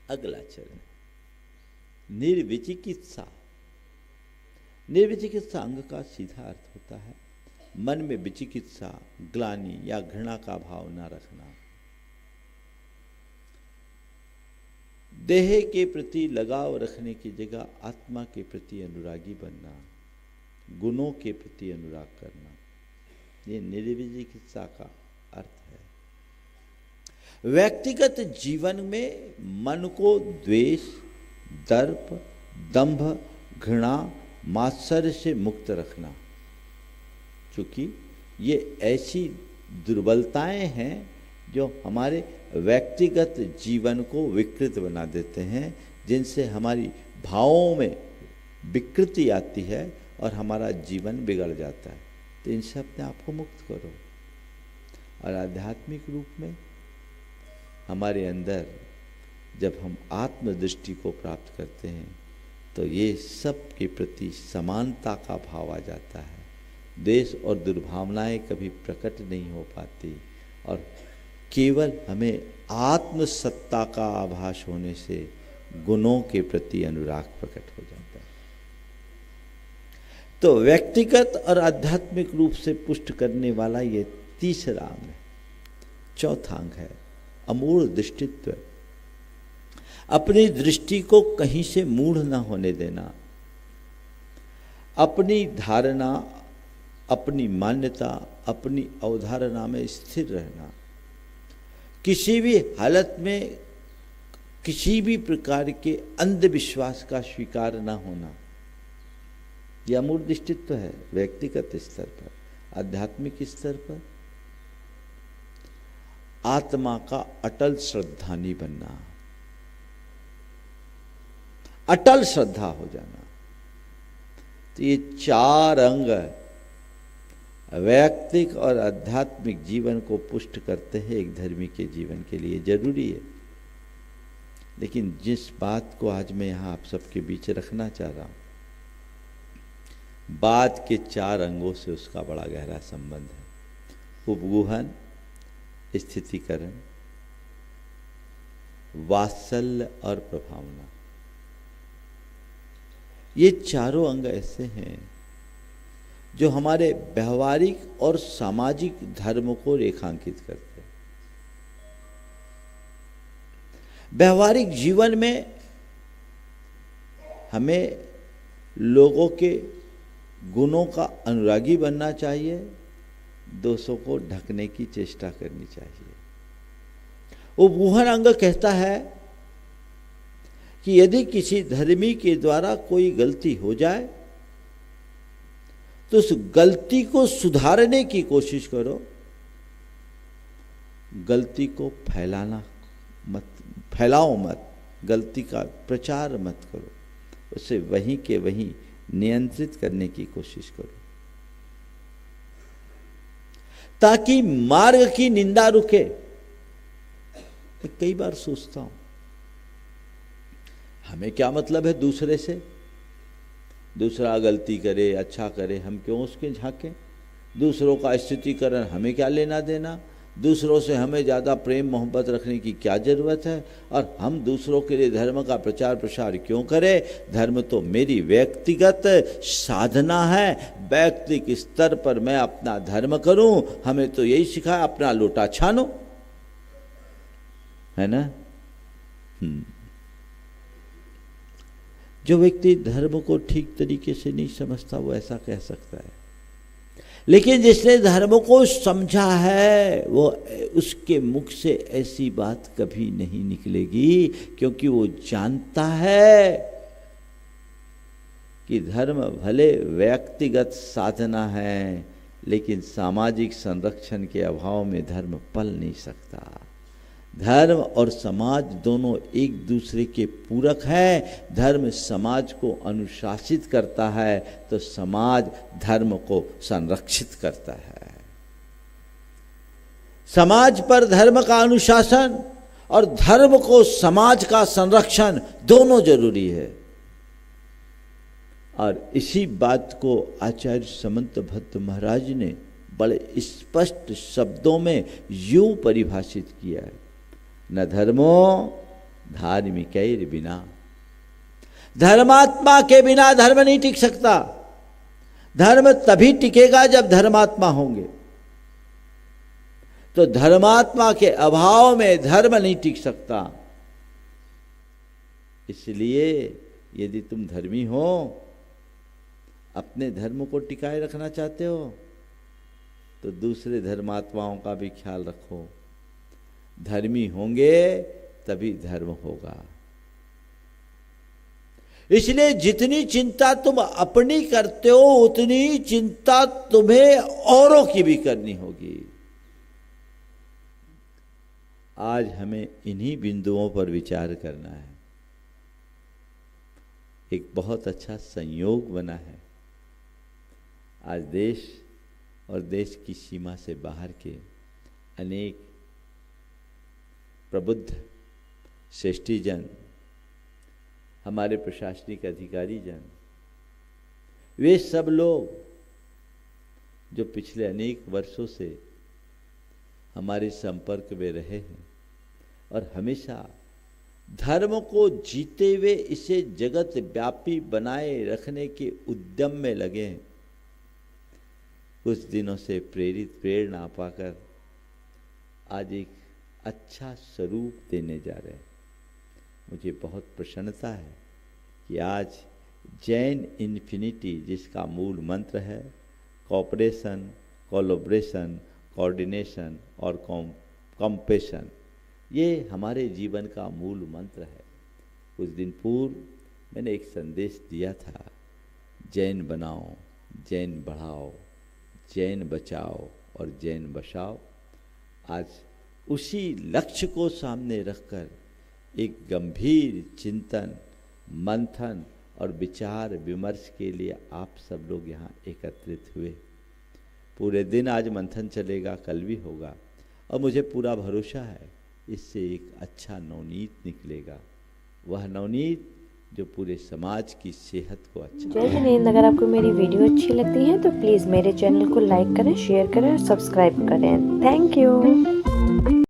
अगला चरण निर्विचिकित्सा। निर्विचिकित्सा अंग का सीधा अर्थ होता है मन में विचिकित्सा, ग्लानि या घृणा का भाव न रखना, देह के प्रति लगाव रखने की जगह आत्मा के प्रति अनुरागी बनना, गुणों के प्रति अनुराग करना, ये निर्विचिकित्सा का अर्थ है। व्यक्तिगत जीवन में मन को द्वेष, दर्प, दंभ, घृणा, मात्सर्य से मुक्त रखना, क्योंकि ये ऐसी दुर्बलताएं हैं जो हमारे व्यक्तिगत जीवन को विकृत बना देते हैं, जिनसे हमारी भावों में विकृति आती है और हमारा जीवन बिगड़ जाता है। तो इनसे अपने आप को मुक्त करो। और आध्यात्मिक रूप में हमारे अंदर जब हम आत्मदृष्टि को प्राप्त करते हैं तो ये सब के प्रति समानता का भाव आ जाता है। द्वेष और दुर्भावनाएं कभी प्रकट नहीं हो पाती और केवल हमें आत्मसत्ता का आभास होने से गुणों के प्रति अनुराग प्रकट हो जाता है। तो व्यक्तिगत और आध्यात्मिक रूप से पुष्ट करने वाला ये तीसरा अंग है। चौथा अंग है अमूढ़ दृष्टित्व। अपनी दृष्टि को कहीं से मूढ़ न होने देना, अपनी धारणा, अपनी मान्यता, अपनी अवधारणा में स्थिर रहना, किसी भी हालत में किसी भी प्रकार के अंधविश्वास का शिकार न होना, यह अमूढ़ दृष्टित्व है। व्यक्तिगत स्तर पर, आध्यात्मिक स्तर पर आत्मा का अटल श्रद्धानी बनना, अटल श्रद्धा हो जाना। तो ये चार अंग वैयक्तिक और आध्यात्मिक जीवन को पुष्ट करते हैं। एक धर्मी के जीवन के लिए जरूरी है। लेकिन जिस बात को आज मैं यहाँ आप सबके बीच रखना चाह रहा हूँ, बात के चार अंगों से उसका बड़ा गहरा संबंध है। उपगुहन, स्थितिकरण, वात्सल्य और प्रभावना। ये चारों अंग ऐसे हैं जो हमारे व्यवहारिक और सामाजिक धर्म को रेखांकित करते हैं। व्यवहारिक जीवन में हमें लोगों के गुणों का अनुरागी बनना चाहिए, दोषों को ढकने की चेष्टा करनी चाहिए। उपगुहन अंग कहता है कि यदि किसी धर्मी के द्वारा कोई गलती हो जाए तो उस गलती को सुधारने की कोशिश करो, गलती को फैलाओ मत, गलती का प्रचार मत करो, उसे वहीं के वहीं नियंत्रित करने की कोशिश करो, ताकि मार्ग की निंदा रुके। मैं कई बार सोचता हूं, हमें क्या मतलब है दूसरे से? दूसरा गलती करे, अच्छा करे, हम क्यों उसके झांकें? दूसरों का स्थितिकरण हमें क्या लेना देना? दूसरों से हमें ज़्यादा प्रेम मोहब्बत रखने की क्या ज़रूरत है? और हम दूसरों के लिए धर्म का प्रचार प्रसार क्यों करें? धर्म तो मेरी व्यक्तिगत साधना है, व्यक्तिगत स्तर पर मैं अपना धर्म करूं। हमें तो यही सिखाया, अपना लोटा छानो, है ना? जो व्यक्ति धर्म को ठीक तरीके से नहीं समझता वो ऐसा कह सकता है, लेकिन जिसने धर्म को समझा है वो उसके मुख से ऐसी बात कभी नहीं निकलेगी, क्योंकि वो जानता है कि धर्म भले व्यक्तिगत साधना है, लेकिन सामाजिक संरक्षण के अभाव में धर्म पल नहीं सकता। धर्म और समाज दोनों एक दूसरे के पूरक हैं। धर्म समाज को अनुशासित करता है तो समाज धर्म को संरक्षित करता है। समाज पर धर्म का अनुशासन और धर्म को समाज का संरक्षण दोनों जरूरी है। और इसी बात को आचार्य समंत भट्ट महाराज ने बड़े स्पष्ट शब्दों में यूं परिभाषित किया है, न धर्मो धार्मिकैर बिना। धर्मात्मा के बिना धर्म नहीं टिक सकता। धर्म तभी टिकेगा जब धर्मात्मा होंगे। तो धर्मात्मा के अभाव में धर्म नहीं टिक सकता। इसलिए यदि तुम धर्मी हो, अपने धर्म को टिकाए रखना चाहते हो, तो दूसरे धर्मात्माओं का भी ख्याल रखो। धर्मी होंगे तभी धर्म होगा। इसलिए जितनी चिंता तुम अपनी करते हो, उतनी चिंता तुम्हें औरों की भी करनी होगी। आज हमें इन्हीं बिंदुओं पर विचार करना है। एक बहुत अच्छा संयोग बना है। आज देश और देश की सीमा से बाहर के अनेक प्रबुद्ध श्रेष्ठीजन, हमारे प्रशासनिक अधिकारी जन, वे सब लोग जो पिछले अनेक वर्षों से हमारे संपर्क में रहे हैं और हमेशा धर्म को जीते हुए इसे जगत व्यापी बनाए रखने के उद्यम में लगे हैं, कुछ दिनों से प्रेरणा पाकर आज एक अच्छा स्वरूप देने जा रहे हैं। मुझे बहुत प्रसन्नता है कि आज जैन इन्फिनिटी, जिसका मूल मंत्र है कॉपरेशन, कोलैबोरेशन, कोऑर्डिनेशन और कॉम्पैशन, ये हमारे जीवन का मूल मंत्र है। कुछ दिन पूर्व मैंने एक संदेश दिया था, जैन बनाओ, जैन बढ़ाओ, जैन बचाओ और जैन बसाओ। आज उसी लक्ष्य को सामने रखकर एक गंभीर चिंतन, मंथन और विचार विमर्श के लिए आप सब लोग यहाँ एकत्रित हुए। पूरे दिन आज मंथन चलेगा, कल भी होगा, और मुझे पूरा भरोसा है इससे एक अच्छा नवनीत निकलेगा। वह नवनीत जो पूरे समाज की सेहत को अच्छा। जय जिनेंद्र। अगर आपको मेरी वीडियो अच्छी लगती है तो प्लीज़ मेरे चैनल को लाइक करें, शेयर करें और सब्सक्राइब करें। Thank you.